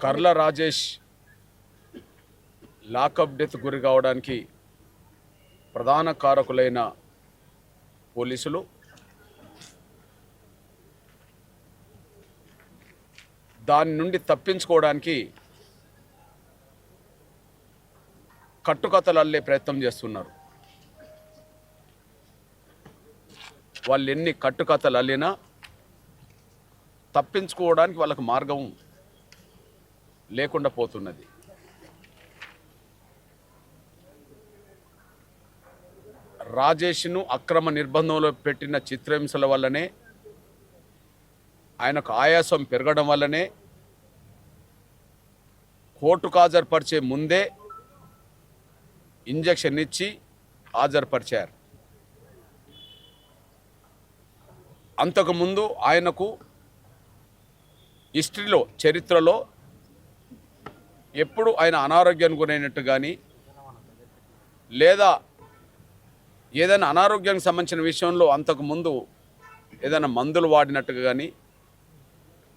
కర్ల Rajesh lockup death గురి కావడానికి ప్రధాన కారకులైన పోలీసులు దాని నుండి తప్పించుకోవడానికి కట్టుకథలు అల్లే ప్రయత్నం చేస్తున్నారు. వాళ్ళు ఎన్ని కట్టుకథలు అల్లినా తప్పించుకోవడానికి వాళ్ళకు మార్గం లేకుండా పోతున్నది. రాజేష్ను అక్రమ నిర్బంధంలో పెట్టిన చిత్రహింసల వల్లనే, ఆయనకు ఆయాసం పెరగడం వల్లనే కోర్టుకు హాజరుపరిచే ముందే ఇంజెక్షన్ ఇచ్చి హాజరుపరిచారు. అంతకుముందు ఆయనకు హిస్టరీలో, చరిత్రలో ఎప్పుడు ఆయన అనారోగ్యానికి గురైనట్టు కానీ లేదా ఏదైనా అనారోగ్యానికి సంబంధించిన విషయంలో అంతకుముందు ఏదైనా మందులు వాడినట్టుగా కానీ,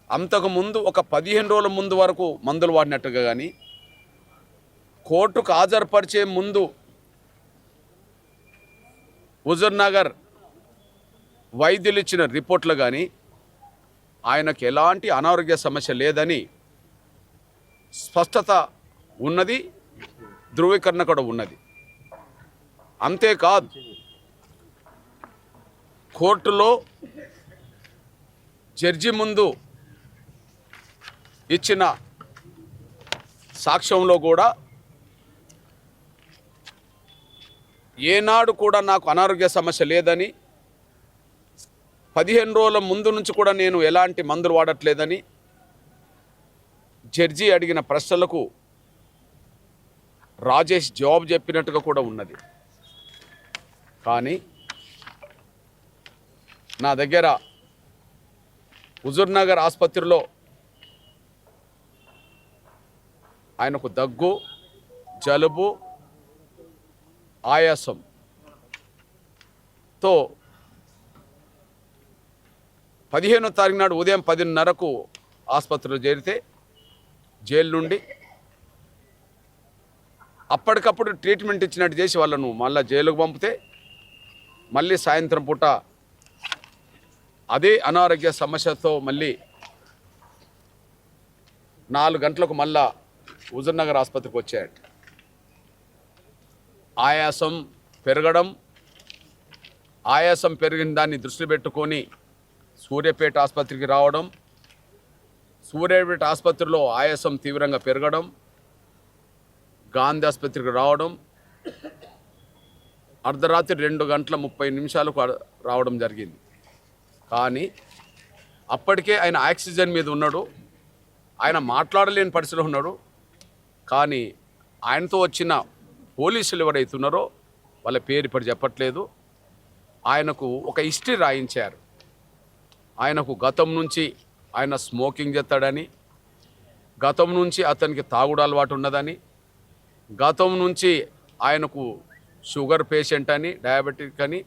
అంతకుముందు ఒక 15 రోజుల ముందు వరకు మందులు వాడినట్టుగా కానీ, కోర్టుకు హాజరుపరిచే ముందు హుజూర్నగర్ వైద్యులు ఇచ్చిన రిపోర్ట్లు కానీ ఆయనకు ఎలాంటి అనారోగ్య సమస్య లేదని స్పష్టత ఉన్నది, ధృవీకరణ కూడా ఉన్నది. అంతేకాదు, కోర్టులో జడ్జి ముందు ఇచ్చిన సాక్ష్యంలో కూడా ఏనాడు కూడా నాకు అనారోగ్య సమస్య లేదని, 15 రోజుల ముందు నుంచి కూడా నేను ఎలాంటి మందులు వాడట్లేదని జడ్జి అడిగిన ప్రశ్నలకు రాజేష్ జవాబు చెప్పినట్టుగా కూడా ఉన్నది. కానీ నా దగ్గర హుజూర్నగర్ ఆసుపత్రిలో ఆయనకు దగ్గు, జలుబు, ఆయాసంతో 15వ తారీఖు నాడు ఉదయం 10:30కు ఆసుపత్రిలో చేరితే జైలు నుండి అప్పటికప్పుడు ట్రీట్మెంట్ ఇచ్చినట్టు చేసి వాళ్ళను మళ్ళీ జైలుకు పంపితే మళ్ళీ సాయంత్రం పూట అదే అనారోగ్య సమస్యతో మళ్ళీ 4 గంటలకు మళ్ళా హుజూర్నగర్ ఆసుపత్రికి వచ్చాడు. ఆయాసం పెరిగిన దాన్ని దృష్టిలో పెట్టుకొని సూర్యాపేట ఆసుపత్రికి రావడం, సూర్యాపేట ఆసుపత్రిలో ఆయాసం తీవ్రంగా పెరగడం, గాంధీ ఆసుపత్రికి రావడం, అర్ధరాత్రి 2:30 రావడం జరిగింది. కానీ అప్పటికే ఆయన ఆక్సిజన్ మీద ఉన్నాడు, ఆయన మాట్లాడలేని పరిస్థితిలో ఉన్నాడు. కానీ ఆయనతో వచ్చిన పోలీసులు ఎవరైతే ఉన్నారో వాళ్ళ పేరు ఇప్పుడు చెప్పట్లేదు, ఆయనకు ఒక హిస్టరీ రాయించారు. ఆయనకు గతం నుంచి ఆయన స్మోకింగ్ చేస్తాడని, గతం నుంచి అతనికి తాగుడు అలవాటు ఉన్నదని, గతం నుంచి ఆయనకు షుగర్ పేషెంట్ అని, డయాబెటిక్ అని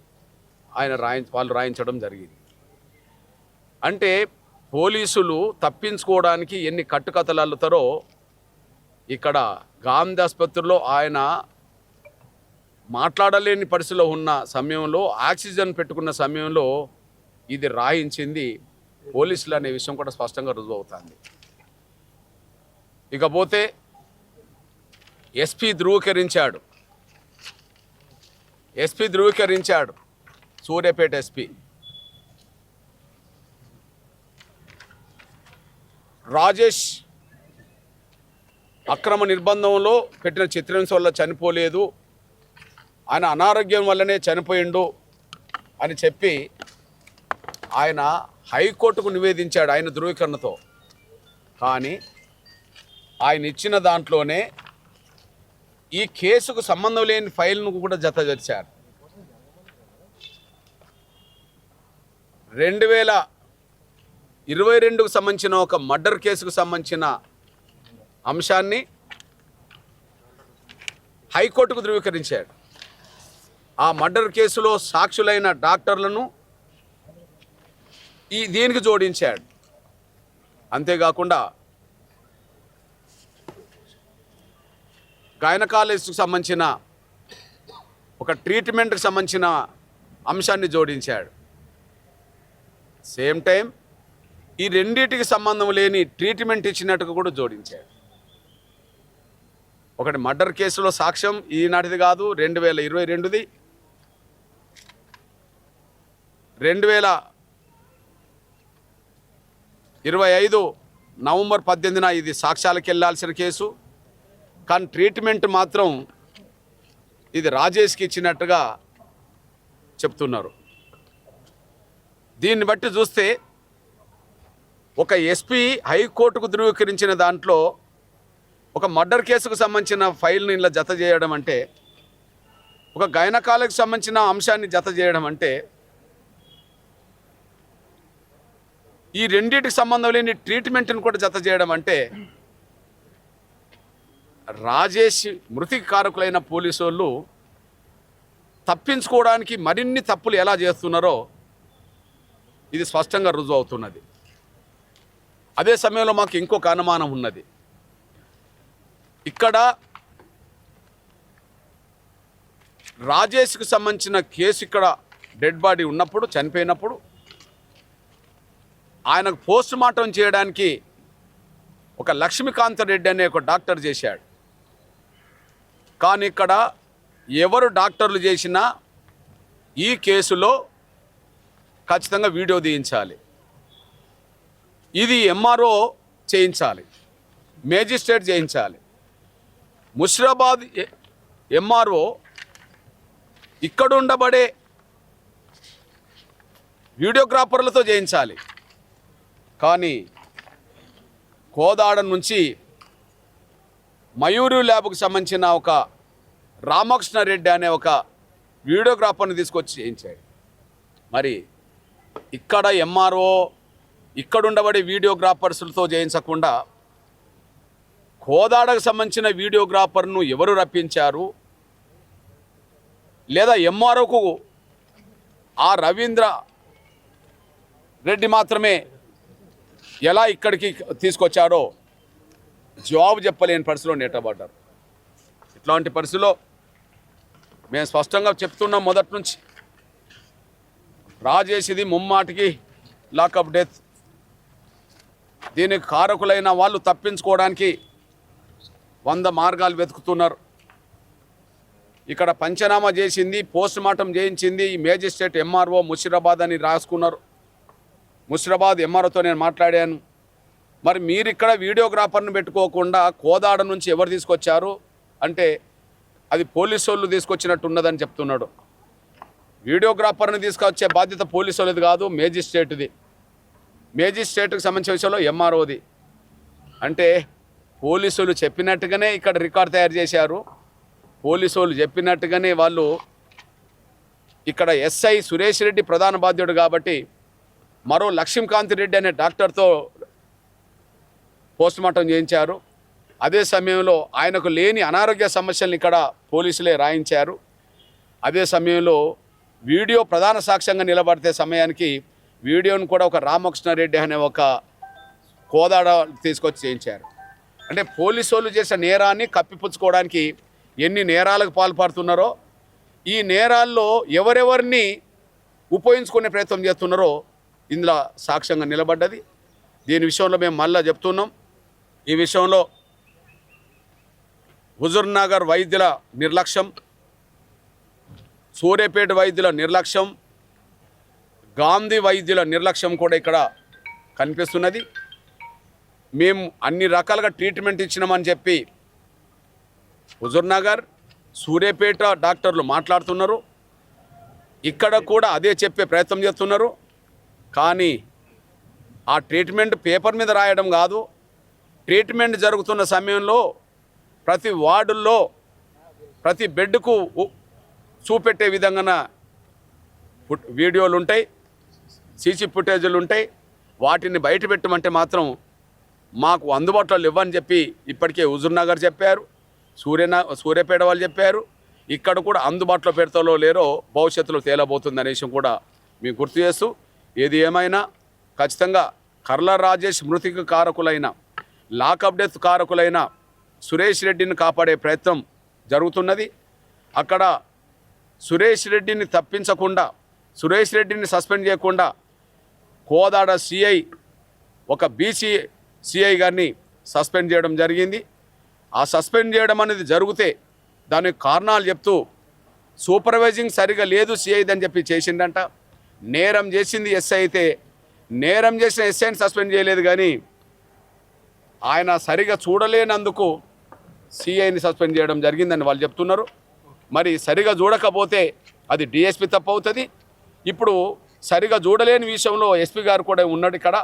వాళ్ళు రాయించడం జరిగింది. అంటే పోలీసులు తప్పించుకోవడానికి ఎన్ని కట్టుకథలు అల్లుతారో ఇక్కడ గాంధీ ఆసుపత్రిలో ఆయన మాట్లాడలేని పరిస్థితిలో ఉన్న సమయంలో, ఆక్సిజన్ పెట్టుకున్న సమయంలో ఇది రాయించింది పోలీసులు అనే విషయం కూడా స్పష్టంగా రుజువు అవుతుంది. ఇకపోతే ఎస్పీ ధృవీకరించాడు, సూర్యాపేట ఎస్పీ. రాజేష్ అక్రమ నిర్బంధంలో పెట్టిన చిత్రహింస వల్ల చనిపోలేదు, ఆయన అనారోగ్యం వల్లనే చనిపోయిండు అని చెప్పి ఆయన హైకోర్టుకు నివేదించాడు ఆయన ధృవీకరణతో. కానీ ఆయన ఇచ్చిన దాంట్లోనే ఈ కేసుకు సంబంధం లేని ఫైల్ను కూడా జతచేర్చారు. 2022కు సంబంధించిన ఒక మర్డర్ కేసుకు సంబంధించిన అంశాన్ని హైకోర్టుకు ధృవీకరించాడు. ఆ మర్డర్ కేసులో సాక్షులైన డాక్టర్లను దీనికి జోడించాడు. అంతేకాకుండా గైనకాలజిస్ట్కి సంబంధించిన ఒక ట్రీట్మెంట్కి సంబంధించిన అంశాన్ని జోడించాడు. సేమ్ టైం ఈ రెండింటికి సంబంధం లేని ట్రీట్మెంట్ ఇచ్చినట్టుగా కూడా జోడించాడు. ఒకటి మర్డర్ కేసులో సాక్ష్యం ఈనాటిది కాదు, 2022ది. 2025 నవంబర్ 18న ఇది సాక్ష్యాలకు వెళ్ళాల్సిన కేసు. కానీ ట్రీట్మెంట్ మాత్రం ఇది రాజేష్కి ఇచ్చినట్టుగా చెప్తున్నారు. దీన్ని బట్టి చూస్తే ఒక ఎస్పీ హైకోర్టుకు ధృవీకరించిన దాంట్లో ఒక మర్డర్ కేసుకు సంబంధించిన ఫైల్ని ఇలా జత చేయడం అంటే, ఒక గైనకాలజీకి సంబంధించిన అంశాన్ని జత చేయడం అంటే, ఈ రెండింటికి సంబంధం లేని ట్రీట్మెంట్ని కూడా జత చేయడం అంటే, రాజేష్ మృతికి కారకులైన పోలీసు వాళ్ళు తప్పించుకోవడానికి మరిన్ని తప్పులు ఎలా చేస్తున్నారో ఇది స్పష్టంగా రుజువు అవుతున్నది. అదే సమయంలో మాకు ఇంకొక అనుమానం ఉన్నది. ఇక్కడ రాజేష్కి సంబంధించిన కేసు ఇక్కడ డెడ్ బాడీ ఉన్నప్పుడు, చనిపోయినప్పుడు ఆయనకు పోస్ట్ మార్టం చేయడానికి ఒక లక్ష్మీకాంత రెడ్డి అనే ఒక డాక్టర్ చేశాడు. కానీ ఇక్కడ ఎవరు డాక్టర్లు చేసినా ఈ కేసులో ఖచ్చితంగా వీడియో తీయించాలి. ఇది ఎంఆర్ఓ చేయించాలి, మేజిస్ట్రేట్ చేయించాలి. ముషిరాబాద్ ఎంఆర్ఓ ఇక్కడ ఉండబడే వీడియోగ్రాఫర్లతో చేయించాలి. కానీ కోదాడ నుంచి మయూరు ల్యాబ్కు సంబంధించిన ఒక రామకృష్ణారెడ్డి అనే ఒక వీడియోగ్రాఫర్ని తీసుకొచ్చి చేయించాడు. మరి ఇక్కడ ఎంఆర్ఓ ఇక్కడ ఉండబడే వీడియోగ్రాఫర్స్లతో చేయించకుండా కోదాడకు సంబంధించిన వీడియోగ్రాఫర్ను ఎవరు రప్పించారు, లేదా ఎంఆర్ఓకు ఆ రవీంద్ర రెడ్డి మాత్రమే ఎలా ఇక్కడికి తీసుకొచ్చారో జవాబు చెప్పలేని పరిస్థితిలో నెట్టబడ్డారు. ఇట్లాంటి పరిస్థితిలో మేము స్పష్టంగా చెప్తున్నాం మొదటి నుంచి, రాజేష్ది ముమ్మాటికి లాకప్ డెత్. దీనికి కారకులైన వాళ్ళు తప్పించుకోవడానికి 100 మార్గాలు వెతుకుతున్నారు. ఇక్కడ పంచనామా చేసింది, పోస్ట్ మార్టం చేయించింది ఈ మేజిస్ట్రేట్ ఎంఆర్ఓ ముషిరాబాద్ అని రాసుకున్నారు. ముషిరాబాద్ ఎంఆర్ఓతో నేను మాట్లాడాను. మరి మీరు ఇక్కడ వీడియోగ్రాఫర్ని పెట్టుకోకుండా కోదాడ నుంచి ఎవరు తీసుకొచ్చారు అంటే అది పోలీసు వాళ్ళు తీసుకొచ్చినట్టు ఉన్నదని చెప్తున్నాడు. వీడియోగ్రాఫర్ని తీసుకొచ్చే బాధ్యత పోలీసు వాళ్ళది కాదు, మేజిస్ట్రేట్ది. మేజిస్ట్రేట్కి సంబంధించిన విషయంలో ఎంఆర్ఓది. అంటే పోలీసులు చెప్పినట్టుగానే ఇక్కడ రికార్డు తయారు చేశారు. పోలీసు వాళ్ళు చెప్పినట్టుగానే వాళ్ళు ఇక్కడ ఎస్ఐ సురేష్ రెడ్డి ప్రధాన బాధ్యుడు కాబట్టి మరో లక్ష్మీకాంత్ రెడ్డి అనే డాక్టర్తో పోస్టుమార్టం చేయించారు. అదే సమయంలో ఆయనకు లేని అనారోగ్య సమస్యలను ఇక్కడ పోలీసులే రాయించారు. అదే సమయంలో వీడియో ప్రధాన సాక్ష్యంగా నిలబడితే సమయానికి వీడియోను కూడా ఒక రామకృష్ణారెడ్డి అనే ఒక కోదాడ తీసుకొచ్చి చేయించారు. అంటే పోలీసు వాళ్ళు చేసిన నేరాన్ని కప్పిపుచ్చుకోవడానికి ఎన్ని నేరాలకు పాల్పడుతున్నారో, ఈ నేరాల్లో ఎవరెవరిని ఉపయోగించుకునే ప్రయత్నం చేస్తున్నారో ఇందులో సాక్ష్యంగా నిలబడ్డది. దీని విషయంలో మేము మళ్ళా చెప్తున్నాం, ఈ విషయంలో హుజూర్నగర్ వైద్యుల నిర్లక్ష్యం, సూర్యాపేట వైద్యుల నిర్లక్ష్యం, గాంధీ వైద్యుల నిర్లక్ష్యం కూడా ఇక్కడ కనిపిస్తున్నది. మేము అన్ని రకాలుగా ట్రీట్మెంట్ ఇచ్చినామని చెప్పి హుజూర్నగర్, సూర్యాపేట డాక్టర్లు మాట్లాడుతున్నారు. ఇక్కడ కూడా అదే చెప్పే ప్రయత్నం చేస్తున్నారు. కానీ ఆ ట్రీట్మెంట్ పేపర్ మీద రాయడం కాదు, ట్రీట్మెంట్ జరుగుతున్న సమయంలో ప్రతి వార్డుల్లో ప్రతి బెడ్కు చూపెట్టే విధంగా వీడియోలు ఉంటాయి, సీసీ ఫుటేజీలు ఉంటాయి. వాటిని బయట పెట్టమంటే మాత్రం మాకు అందుబాటులో ఇవ్వని చెప్పి ఇప్పటికే హుజూర్నగర్ చెప్పారు, సూర్యాపేట వాళ్ళు చెప్పారు. ఇక్కడ కూడా అందుబాటులో పెడతాలో లేరో భవిష్యత్తులో తేలబోతుంది అనే విషయం కూడా మీకు గుర్తు చేస్తూ, ఏది ఏమైనా ఖచ్చితంగా కర్ల రాజేష్ మృతికి కారకులైన, లాకప్ డెత్ కారకులైన సురేష్ రెడ్డిని కాపాడే ప్రయత్నం జరుగుతున్నది. అక్కడ సురేష్ రెడ్డిని తప్పించకుండా, సురేష్ రెడ్డిని సస్పెండ్ చేయకుండా కోదాడ సిఐ ఒక బీసీ సిఐ గారిని సస్పెండ్ చేయడం జరిగింది. ఆ సస్పెండ్ చేయడం అనేది జరిగితే దానికి కారణాలు చెప్తూ సూపర్వైజింగ్ సరిగా లేదు సిఐదని చెప్పి చేసిందంట. నేరం చేసింది ఎస్ఐ అయితే నేరం చేసిన ఎస్ఐని సస్పెండ్ చేయలేదు, కానీ ఆయన సరిగా చూడలేనందుకు సిఐని సస్పెండ్ చేయడం జరిగిందని వాళ్ళు చెప్తున్నారు. మరి సరిగా చూడకపోతే అది డిఎస్పి తప్పు అవుతుంది. ఇప్పుడు సరిగా చూడలేని విషయంలో ఎస్పీ గారు కూడా ఉన్నాడు ఇక్కడ.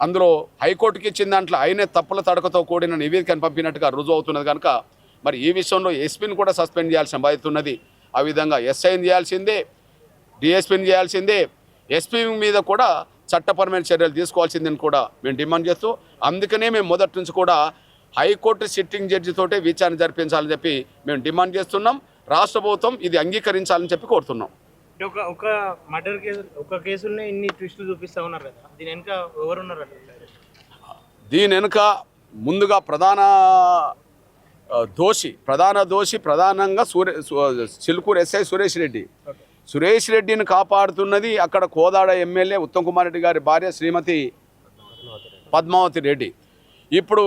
అందులో హైకోర్టుకి ఇచ్చిన దాంట్లో ఆయనే తప్పుల తడకతో కూడిన నివేదికను పంపినట్టుగా రుజువు అవుతున్నది కనుక మరి ఈ విషయంలో ఎస్పీని కూడా సస్పెండ్ చేయాల్సిన బాధ్యత ఉన్నది. ఆ విధంగా ఎస్ఐని చేయాల్సిందే, డిఎస్పీని చేయాల్సిందే, ఎస్పీ మీద కూడా చట్టపరమైన చర్యలు తీసుకోవాల్సిందని కూడా మేము డిమాండ్ చేస్తూ, అందుకనే మేము మొదటి నుంచి కూడా హైకోర్టు సిట్టింగ్ జడ్జితోటే విచారణ జరిపించాలని చెప్పి మేము డిమాండ్ చేస్తున్నాం. రాష్ట్ర ప్రభుత్వం ఇది అంగీకరించాలని చెప్పి కోరుతున్నాం. ఒక మర్డర్ కేసు, ఒక కేసులోనే ఇన్ని ట్విస్టులు చూపిస్తా ఉన్నారు కదా, దీని వెనుక ఎవరున్నారు? దీని వెనుక ముందుగా ప్రధాన దోషి ప్రధానంగా చిలుకూరు ఎస్ఐ సురేష్ రెడ్డి. సురేష్ రెడ్డిని కాపాడుతున్నది అక్కడ కోదాడ ఎమ్మెల్యే ఉత్తమ్ కుమార్ రెడ్డి గారి భార్య శ్రీమతి పద్మావతి రెడ్డి. ఇప్పుడు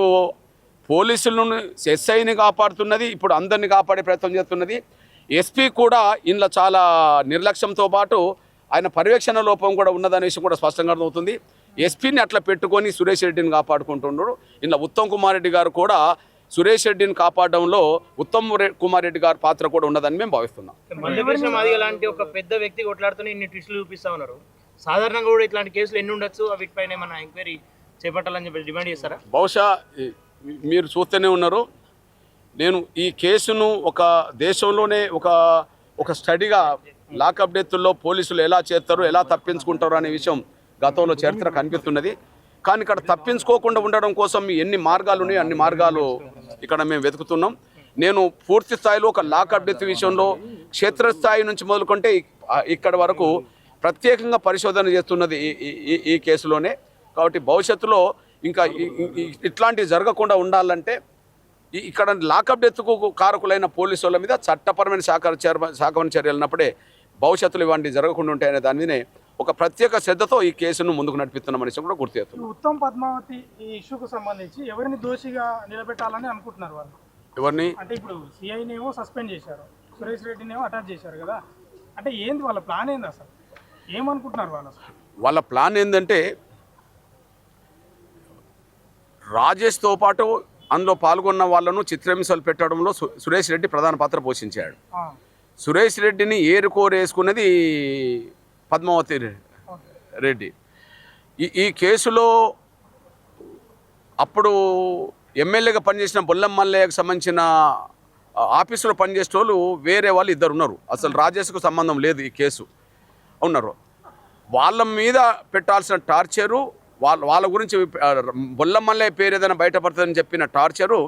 పోలీసులను ఎస్ఐని కాపాడుతున్నది, ఇప్పుడు అందరిని కాపాడే ప్రయత్నం చేస్తున్నది. ఎస్పీ కూడా ఇందులో చాలా నిర్లక్ష్యంతో పాటు ఆయన పర్యవేక్షణ లోపం కూడా ఉన్నదనే విషయం కూడా స్పష్టంగా అర్థమవుతుంది. ఎస్పీని అట్లా పెట్టుకొని సురేష్ రెడ్డిని కాపాడుకుంటున్నాడు. ఇందులో ఉత్తమ్ కుమార్ రెడ్డి గారు కూడా సురేష్ రెడ్డిని కాపాడడంలో ఉత్తమ్ కుమార్ రెడ్డి గారి పాత్ర కూడా ఉన్నదని మేము భావిస్తున్నాం. లాంటి ఒక పెద్ద వ్యక్తి కొట్లాడుతూనే ఇన్ని ట్విస్టులు చూపిస్తా ఉన్నారు. సాధారణంగా కూడా ఇట్లాంటి కేసులు ఎన్ని ఉండొచ్చు, వీటిపైన మన ఎంక్వైరీ చేపట్టాలని చెప్పి డిమాండ్ చేస్తారా? బహుశా మీరు చూస్తూనే ఉన్నారు. నేను ఈ కేసును ఒక దేశంలోనే ఒక స్టడీగా లాకప్ డెత్తుల్లో పోలీసులు ఎలా చేస్తారు, ఎలా తప్పించుకుంటారు అనే విషయం గతంలో చరిత్ర కనిపిస్తున్నది. కానీ ఇక్కడ తప్పించుకోకుండా ఉండడం కోసం ఎన్ని మార్గాలు ఉన్నాయో అన్ని మార్గాలు ఇక్కడ మేము వెతుకుతున్నాం. నేను పూర్తి స్థాయిలో ఒక లాకప్ డెత్ విషయంలో క్షేత్రస్థాయి నుంచి మొదలుకుంటే ఇక్కడ వరకు ప్రత్యేకంగా పరిశోధన చేస్తున్నది ఈ కేసులోనే. కాబట్టి భవిష్యత్తులో ఇంకా ఇట్లాంటివి జరగకుండా ఉండాలంటే ఇక్కడ లాకప్ డెత్కు కారకులైన పోలీసుల మీద చట్టపరమైన శాఖమైన చర్యలు ఉన్నప్పుడే భవిష్యత్తులో ఇవన్నీ జరగకుండా ఉంటాయనే దాని మీదనే ఒక ప్రత్యేక శ్రద్ధతో ఈ కేసును ముందుకు నడిపిస్తున్నామని కూడా గుర్తు చేస్తున్నాం. ఉత్తమ్ పద్మావతి ఈ ఇష్యూకు సంబంధించి ఎవరిని దోషిగా నిలబెట్టాలని అనుకుంటున్నారు వాళ్ళు? ఎవరిని అంటే ఇప్పుడు సిఐనేమో సస్పెండ్ చేశారు, సురేష్ రెడ్డినేమో అటాచ్ చేశారు కదా, అంటే ఏంది వాళ్ళ ప్లాన్ ఏంది అసలు? ఏమనుకుంటున్నారు వాళ్ళు? వాళ్ళ ప్లాన్ ఏంటంటే రాజేష్తో పాటు అందులో పాల్గొన్న వాళ్ళను చిత్రహింసలు పెట్టడంలో సురేష్ రెడ్డి ప్రధాన పాత్ర పోషించాడు. సురేష్ రెడ్డిని ఏరుకోరేసుకున్నది పద్మావతి రెడ్డి. ఈ కేసులో అప్పుడు ఎమ్మెల్యేగా పనిచేసిన బొల్లం మల్లయ్యకు సంబంధించిన ఆఫీసులో పనిచేసే వాళ్ళు వేరే వాళ్ళు ఇద్దరు ఉన్నారు. అసలు రాజేష్కు సంబంధం లేదు ఈ కేసు ఉన్నారు. వాళ్ళ మీద పెట్టాల్సిన టార్చరు, వాళ్ళ గురించి బొల్లం మల్లయ్య పేరు ఏదైనా బయటపడుతుందని చెప్పిన టార్చరు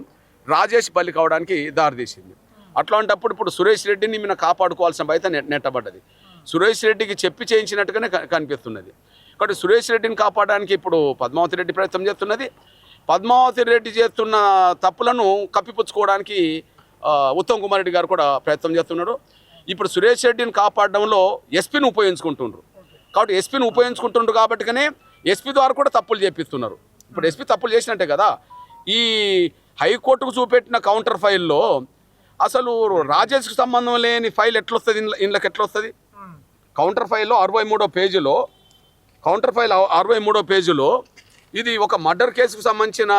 రాజేష్ బలి కావడానికి దారితీసింది. అట్లాంటప్పుడు ఇప్పుడు సురేష్ రెడ్డిని మీద కాపాడుకోవాల్సిన బాధ్యత నెట్టబడ్డది. సురేష్ రెడ్డికి చెప్పి చేయించినట్టుగానే కనిపిస్తున్నది. కాబట్టి సురేష్ రెడ్డిని కాపాడడానికి ఇప్పుడు పద్మావతి రెడ్డి ప్రయత్నం చేస్తున్నది. పద్మావతి రెడ్డి చేస్తున్న తప్పులను కప్పిపుచ్చుకోవడానికి ఉత్తమ్ కుమార్ రెడ్డి గారు కూడా ప్రయత్నం చేస్తున్నాడు. ఇప్పుడు సురేష్ రెడ్డిని కాపాడడంలో ఎస్పీని ఉపయోగించుకుంటుండ్రు. కాబట్టి ఎస్పీని ఉపయోగించుకుంటుండ్రు కాబట్టిగానే ఎస్పీ ద్వారా కూడా తప్పులు చేపిస్తున్నారు. ఇప్పుడు ఎస్పీ తప్పులు చేసినట్టే కదా. ఈ హైకోర్టుకు చూపెట్టిన కౌంటర్ ఫైల్లో అసలు రాజేష్కి సంబంధం లేని ఫైల్ ఎట్లొస్తుంది, ఇంట్లోకి ఎట్లొస్తుంది? కౌంటర్ ఫైల్లో 63వ పేజీలో, కౌంటర్ ఫైల్ 63వ పేజీలో ఇది ఒక మర్డర్ కేసుకు సంబంధించిన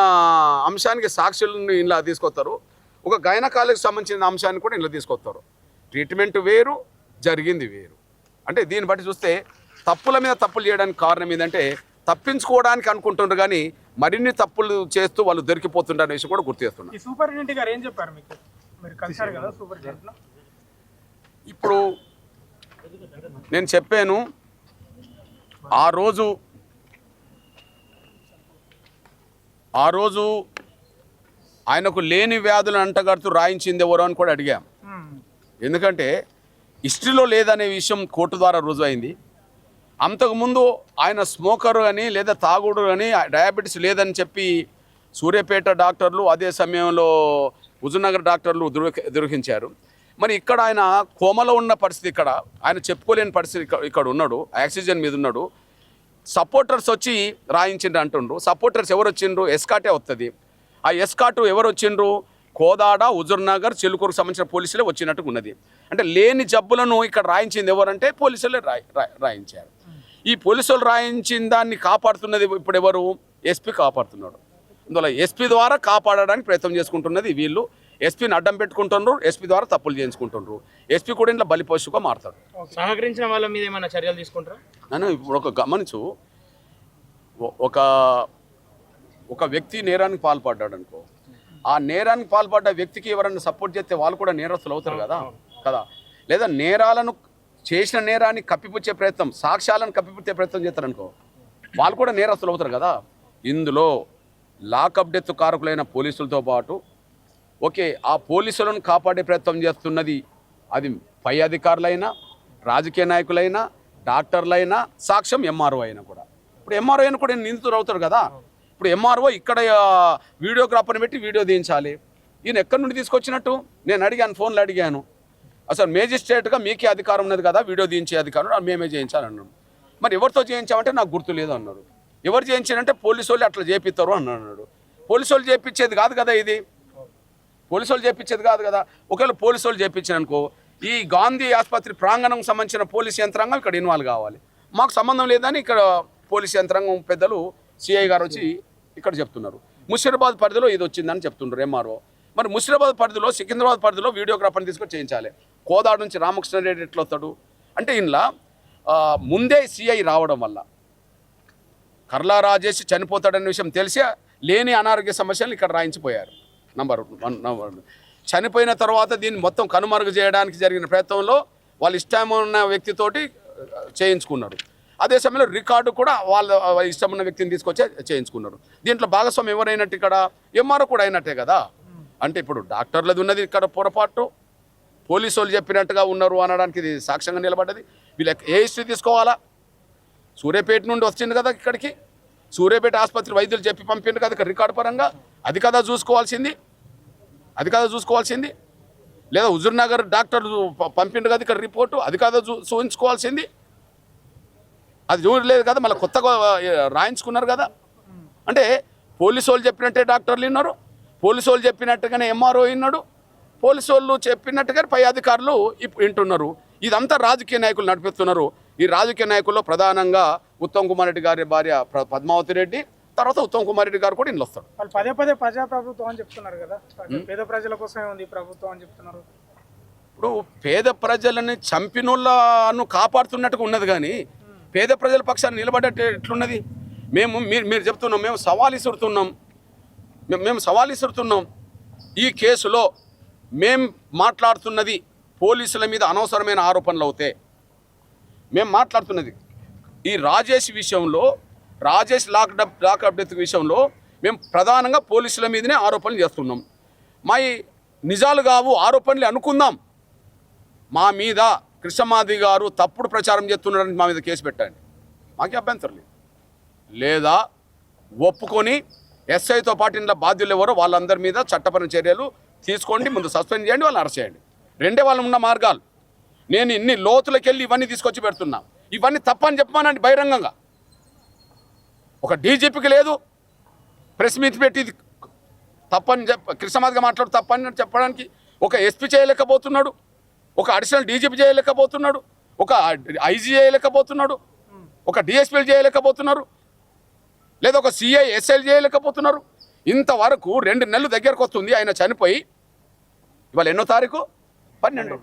అంశానికి సాక్షులను ఇలా తీసుకొస్తారు, ఒక గైనకాలజీకి సంబంధించిన అంశాన్ని కూడా ఇలా తీసుకొస్తారు. ట్రీట్మెంట్ వేరు, జరిగింది వేరు. అంటే దీన్ని బట్టి చూస్తే తప్పుల మీద తప్పులు చేయడానికి కారణం ఏంటంటే తప్పించుకోవడానికి అనుకుంటున్నారు, కానీ మరిన్ని తప్పులు చేస్తూ వాళ్ళు దొరికిపోతుంటారు అనేసి కూడా గుర్తు చేస్తున్నారు. సూపరింటెండెంట్ గారు ఏం చెప్పారు మీకు? మీరు కలిసారు కదా సూపరింటెండెంట్? ఇప్పుడు నేను చెప్పాను, ఆ రోజు ఆయనకు లేని వ్యాధులను అంటగడుతూ రాయించింది ఎవరు అని కూడా అడిగాం. ఎందుకంటే హిస్టరీలో లేదనే విషయం కోర్టు ద్వారా రుజువైంది. అంతకుముందు ఆయన స్మోకర్ అని లేదా తాగుడు అని డయాబెటీస్ లేదని చెప్పి సూర్యాపేట డాక్టర్లు, అదే సమయంలో హుజూర్నగర్ డాక్టర్లు దుర్హించారు. మరి ఇక్కడ ఆయన కోమలో ఉన్న పరిస్థితి, ఇక్కడ ఆయన చెప్పుకోలేని పరిస్థితి ఇక్కడ ఉన్నాడు, ఆక్సిజన్ మీద ఉన్నాడు. సపోర్టర్స్ వచ్చి రాయించిండ్రు అంటుండ్రు. సపోర్టర్స్ ఎవరు వచ్చిండ్రు? ఎస్కాటే వస్తుంది. ఆ ఎస్కాటు ఎవరు వచ్చిండ్రు? కోదాడ, హుజూర్నగర్, చిలుకూరుకు సంబంధించిన పోలీసులే వచ్చినట్టుగా ఉన్నది. అంటే లేని జబ్బులను ఇక్కడ రాయించింది ఎవరంటే పోలీసులే రాయించారు. ఈ పోలీసులు రాయించిన దాన్ని కాపాడుతున్నది ఇప్పుడు ఎవరు? ఎస్పీ కాపాడుతున్నాడు. అందువల్ల ఎస్పీ ద్వారా కాపాడడానికి ప్రయత్నం చేసుకుంటున్నది వీళ్ళు. ఎస్పీని అడ్డం పెట్టుకుంటున్నారు, ఎస్పీ ద్వారా తప్పులు చేయించుకుంటున్నారు. ఎస్పీ కూడా ఇంట్లో బలిపోషుగా మారుతాడు. సహకరించిన వాళ్ళ మీద ఏమైనా చర్యలు తీసుకుంటారా? నేను ఇప్పుడు ఒక గమనించు, ఒక వ్యక్తి నేరానికి పాల్పడ్డాడు అనుకో, ఆ నేరానికి పాల్పడ్డ వ్యక్తికి ఎవరైనా సపోర్ట్ చేస్తే వాళ్ళు కూడా నేరస్తులు అవుతారు కదా. లేదా నేరాలను చేసిన నేరాన్ని కప్పిపుచ్చే ప్రయత్నం, సాక్ష్యాలను కప్పిపుచ్చే ప్రయత్నం చేస్తారు అనుకో, వాళ్ళు కూడా నేరస్తులు అవుతారు కదా. ఇందులో లాకప్ డెత్ కారకులైన పోలీసులతో పాటు ఆ పోలీసులను కాపాడే ప్రయత్నం చేస్తున్నది అది పై అధికారులైనా, రాజకీయ నాయకులైనా, డాక్టర్లైనా, సాక్ష్యం ఎంఆర్ఓ అయినా కూడా. ఇప్పుడు ఎంఆర్ఓ అయినా కూడా నిందితుడు అవుతాడు కదా. ఇప్పుడు ఎంఆర్ఓ ఇక్కడ వీడియోగ్రాఫర్ని పెట్టి వీడియో తీయించాలి. ఈయన ఎక్కడి నుండి తీసుకొచ్చినట్టు? నేను అడిగాను, ఫోన్లో అడిగాను. అసలు మేజిస్ట్రేట్గా మీకే అధికారం ఉన్నది కదా, వీడియో తీయించే అధికారం మేమే చేయించాలన్నాడు. మరి ఎవరితో చేయించామంటే నాకు గుర్తు లేదు అన్నాడు. ఎవరు చేయించారంటే పోలీసు వాళ్ళు అట్లా చేపిస్తారు అన్నాడు. పోలీసు వాళ్ళు చేయించేది కాదు కదా ఇది, పోలీసు వాళ్ళు చేయించేది కాదు కదా. ఒకవేళ పోలీసు వాళ్ళు చేయించారు అనుకో, ఈ గాంధీ ఆసుపత్రి ప్రాంగణం సంబంధించిన పోలీస్ యంత్రాంగం ఇక్కడ ఇన్వాల్వ్ కావాలి. మాకు సంబంధం లేదని ఇక్కడ పోలీస్ యంత్రాంగం పెద్దలు సిఐ గారు వచ్చి ఇక్కడ చెప్తున్నారు. ముషీరాబాద్ పరిధిలో ఇది వచ్చిందని చెప్తున్నారు ఎంఆర్ఓ. మరి ముషీరాబాద్ పరిధిలో, సికింద్రాబాద్ పరిధిలో వీడియోగ్రాఫర్ని తీసుకొని చేయించాలి. కోదాడు నుంచి రామకృష్ణారెడ్డి ఎట్లా వస్తాడు అంటే, ఇంట్లో ముందే సిఐ రావడం వల్ల కర్లా రాజేష్ చనిపోతాడనే విషయం తెలిసి లేని అనారోగ్య సమస్యలు ఇక్కడ రాయించిపోయారు. నంబర్ 1 చనిపోయిన తర్వాత దీన్ని మొత్తం కనుమరుగు చేయడానికి జరిగిన ప్రయత్నంలో వాళ్ళు ఇష్టమున్న వ్యక్తితోటి చేయించుకున్నారు. అదే సమయంలో రికార్డు కూడా వాళ్ళ ఇష్టమున్న వ్యక్తిని తీసుకొచ్చే చేయించుకున్నారు. దీంట్లో భాగస్వామి ఎవరైనట్టు? ఇక్కడ ఎంఆర్ఓ కూడా అయినట్టే కదా. అంటే ఇప్పుడు డాక్టర్లది ఉన్నది ఇక్కడ పొరపాటు, పోలీసు వాళ్ళు చెప్పినట్టుగా ఉన్నారు అనడానికి ఇది సాక్ష్యంగా నిలబడ్డది. వీళ్ళు ఏ హిస్టరీ తీసుకోవాలా? సూర్యాపేట నుండి వచ్చింది కదా ఇక్కడికి, సూర్యాపేట ఆసుపత్రి వైద్యులు చెప్పి పంపిండు కదా ఇక్కడ రికార్డు పరంగా. అది కదా చూసుకోవాల్సింది. లేదా హుజూర్నగర్ డాక్టర్ పంపిండు కదా ఇక్కడ రిపోర్టు, అది కదా చూపించుకోవాల్సింది. అది చూడలేదు కదా, మళ్ళీ కొత్తగా రాయించుకున్నారు కదా. అంటే పోలీసు వాళ్ళు చెప్పినట్టే డాక్టర్లు విన్నారు, పోలీసు వాళ్ళు చెప్పినట్టుగానే ఎంఆర్ఓ విన్నాడు, పోలీసు వాళ్ళు చెప్పినట్టుగానే పై అధికారులు వింటున్నారు. ఇదంతా రాజకీయ నాయకులు నడిపిస్తున్నారు. ఈ రాజకీయ నాయకుల్లో ప్రధానంగా ఉత్తమ్ కుమార్ రెడ్డి గారి భార్య పద్మావతి రెడ్డి, తర్వాత ఉత్తమ్ కుమార్ రెడ్డి గారు కూడా ఇంట్లో వస్తారు. వాళ్ళు పదే ప్రజాప్రభుత్వం అని చెప్తున్నారు కదా, పేద ప్రజల కోసమే ఉంది ప్రభుత్వం అని చెప్తున్నారు. ఇప్పుడు పేద ప్రజలని చంపినోళ్ళను కాపాడుతున్నట్టుగా ఉన్నది, కానీ పేద ప్రజల పక్షాన్ని నిలబడ్డట్టు ఎట్లున్నది? మీరు చెప్తున్నాం, మేము సవాల్ ఇస్తున్నాం. ఈ కేసులో మేము మాట్లాడుతున్నది పోలీసుల మీద అనవసరమైన ఆరోపణలు అవుతాయి. మేము మాట్లాడుతున్నది ఈ రాజేష్ విషయంలో, రాజేష్ లాకప్ డెత్ విషయంలో మేము ప్రధానంగా పోలీసుల మీదనే ఆరోపణలు చేస్తున్నాం. మా నిజాలు కావు ఆరోపణలు అనుకుందాం. మా మీద కృష్ణమాది గారు తప్పుడు ప్రచారం చేస్తున్నారని మా మీద కేసు పెట్టండి, మాకే అభ్యంతరం లేదు. లేదా ఒప్పుకొని ఎస్ఐతో పాటు ఇంట్లో బాధ్యులు ఎవరో వాళ్ళందరి మీద చట్టపరమైన చర్యలు తీసుకోండి, ముందు సస్పెండ్ చేయండి, వాళ్ళని అరెస్ట్ చేయండి. రెండే వాళ్ళు ఉన్న మార్గాలు. నేను ఇన్ని లోతులకు వెళ్ళి ఇవన్నీ తీసుకొచ్చి పెడుతున్నా. ఇవన్నీ తప్పని చెప్పమానండి బహిరంగంగా. ఒక డీజీపీకి లేదు ప్రెస్ మీట్ పెట్టి ఇది తప్పని కృష్ణమాదిగా మాట్లాడు తప్పని చెప్పడానికి. ఒక ఎస్పీ చేయలేకపోతున్నాడు, ఒక అడిషనల్ డీజీపీ చేయలేకపోతున్నాడు, ఒక ఐజీ చేయలేకపోతున్నాడు, ఒక డిఎస్పీలు చేయలేకపోతున్నారు, లేదా ఒక సిఐ ఎస్ఐలు చేయలేకపోతున్నారు. ఇంతవరకు 2 నెలలు దగ్గరకు వస్తుంది ఆయన చనిపోయి. ఇవాళ ఎన్నో తారీఖు? 12.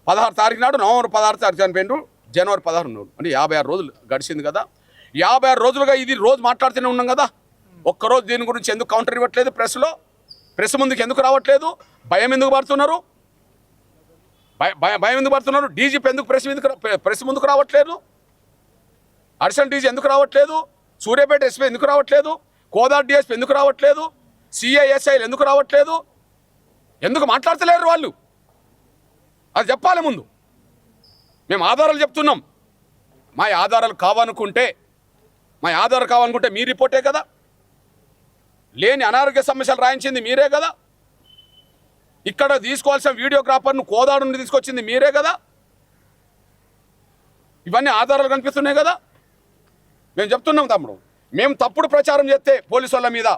16 తారీఖు నాడు, నవంబర్ 16 తారీఖు చనిపోయిండు, జనవరి 16 నాడు, అంటే 56 రోజులు గడిచింది కదా. 56 రోజులుగా ఇది రోజు మాట్లాడుతూనే ఉన్నాం కదా. ఒక్కరోజు దీని గురించి ఎందుకు కౌంటర్ ఇవ్వట్లేదు? ప్రెస్ ముందుకు ఎందుకు రావట్లేదు? భయం ఎందుకు పడుతున్నారు? భయం ఎందుకు పడుతున్నారు? డీజీపీ ఎందుకు ప్రెస్ ముందుకు రావట్లేదు? అడిషనల్ డీజీ ఎందుకు రావట్లేదు? సూర్యాపేట ఎస్పీ ఎందుకు రావట్లేదు? కోదాడ డిఎస్పీ ఎందుకు రావట్లేదు? సిఐఎస్ఐలు ఎందుకు రావట్లేదు? ఎందుకు మాట్లాడతలేరు వాళ్ళు? అది చెప్పాలి ముందు. మేము ఆధారాలు చెప్తున్నాం. మా ఆధారాలు కావాలనుకుంటే మీ రిపోర్టే కదా. లేని అనారోగ్య సమస్యలు రాయించింది మీరే కదా. ఇక్కడ తీసుకోవాల్సిన వీడియోగ్రాఫర్ను కోదాడు నుండి తీసుకొచ్చింది మీరే కదా. ఇవన్నీ ఆధారాలు కనిపిస్తున్నాయి కదా. మేము చెప్తున్నాం తమ్ముడు, మేము తప్పుడు ప్రచారం చేస్తే పోలీసు వాళ్ళ మీద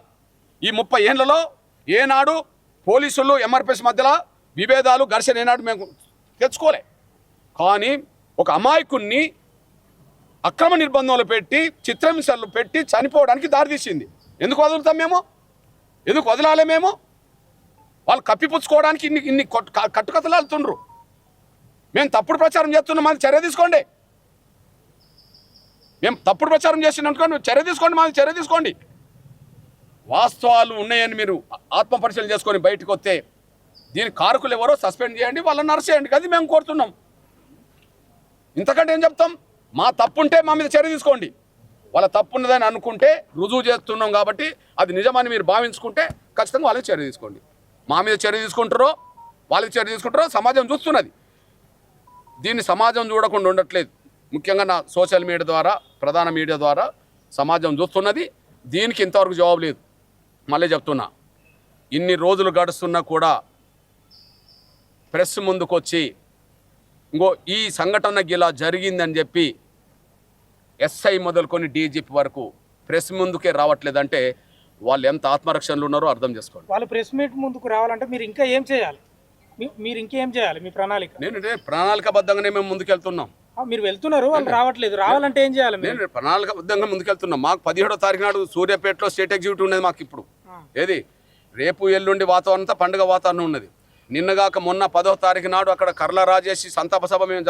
ఈ 30 ఏళ్లలో ఏనాడు పోలీసులు ఎంఆర్పిఎస్ మధ్యలో విభేదాలు ఘర్షణ ఏనాడు మేము తెచ్చుకోలే. కానీ ఒక అమాయకుణ్ణి అక్రమ నిర్బంధంలో పెట్టి చిత్రహింసలు పెట్టి చనిపోవడానికి దారితీసింది. ఎందుకు వదులుతాం మేము? ఎందుకు వదలాలి మేము? వాళ్ళు కప్పిపుచ్చుకోవడానికి ఇన్ని కట్టుకథలు వెళ్తుండ్రు. మేము తప్పుడు ప్రచారం చేస్తున్నాం, మాది చర్య తీసుకోండి. మేము తప్పుడు ప్రచారం చేసినట్టుకొని చర్య తీసుకోండి, మాది చర్య తీసుకోండి. వాస్తవాలు ఉన్నాయని మీరు ఆత్మపరిశీలన చేసుకొని బయటకు వస్తే దీని కారకులు ఎవరో సస్పెండ్ చేయండి, వాళ్ళని అరెస్ట్ చేయండి. అది మేము కోరుతున్నాం. ఇంతకంటే ఏం చెప్తాం? మా తప్పుంటే మా మీద చర్య తీసుకోండి. వాళ్ళ తప్పు ఉన్నదని అనుకుంటే రుజువు చేస్తున్నాం కాబట్టి అది నిజమని మీరు భావించుకుంటే ఖచ్చితంగా వాళ్ళకి చర్య తీసుకోండి. మా మీద చర్య తీసుకుంటారో వాళ్ళకి చర్య తీసుకుంటారో సమాజం చూస్తున్నది. దీన్ని సమాజం చూడకుండా ఉండట్లేదు. ముఖ్యంగా నా సోషల్ మీడియా ద్వారా, ప్రధాన మీడియా ద్వారా సమాజం చూస్తున్నది. దీనికి ఇంతవరకు జవాబు లేదు. మళ్ళీ చెప్తున్నా, ఇన్ని రోజులు గడుస్తున్నా కూడా ప్రెస్ ముందుకు వచ్చి ఇంకో ఈ సంఘటన ఇలా జరిగిందని చెప్పి ఎస్ఐ మొదలుకొని డీజీపీ వరకు ప్రెస్ ముందుకే రావట్లేదంటే వాళ్ళు ఎంత ఆత్మరక్షణలు ఉన్నారో అర్థం చేసుకోండి. వాళ్ళు ప్రెస్ మీట్ ముందుకు రావాలంటే మీరు ఇంకా ఏం చేయాలి? మీరు ఇంకేం చేయాలి? మీ ప్రణాళిక? నేను ప్రణాళికబద్ధంగానే మేము ముందుకెళ్తున్నాం. మీరు వెళ్తున్నారు, వాళ్ళు రావట్లేదు. రావాలంటే ఏం చేయాలి? నేను ప్రణాళికబద్ధంగా ముందుకెళ్తున్నాం. మాకు 17వ తారీఖు నాడు సూర్యాపేటలో స్టేట్ ఎగ్జిక్యూటివ్ ఉన్నది. మాకు ఇప్పుడు ఏది రేపు ఎల్లుండి వాతావరణం అంతా పండుగ వాతావరణం ఉన్నది. నిన్నగాక మొన్న 10వ తారీఖు నాడు అక్కడ కర్ల రాజేసి సంతాప సభ మేము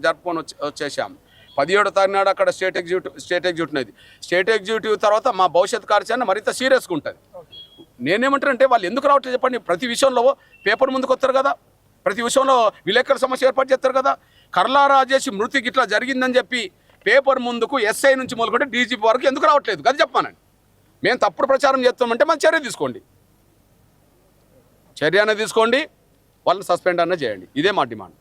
జరుపుకొని వచ్చేసాం. 17వ తారీఖు నాడు అక్కడ స్టేట్ ఎగ్జిక్యూటివ్ ఉన్నది. స్టేట్ ఎగ్జిక్యూటివ్ తర్వాత మా భవిష్యత్ కార్యాచరణ మరింత సీరియస్గా ఉంటుంది. నేనేమంటానంటే వాళ్ళు ఎందుకు రావట్లేదు చెప్పండి? ప్రతి విషయంలో పేపర్ ముందుకు వస్తారు కదా, ప్రతి విషయంలో విలేకరుల సమస్య ఏర్పాటు చేస్తారు కదా. కర్లా రాజేసి మృతికి ఇట్లా జరిగిందని చెప్పి పేపర్ ముందుకు ఎస్ఐ నుంచి మొదలుకుంటే డీజీపీ వరకు ఎందుకు రావట్లేదు? అది చెప్పానండి. మేము తప్పుడు ప్రచారం చేస్తామంటే మన చర్య తీసుకోండి, చర్య అనేది తీసుకోండి, వాళ్ళని సస్పెండ్ అన్న చేయండి. ఇదే మా డిమాండ్.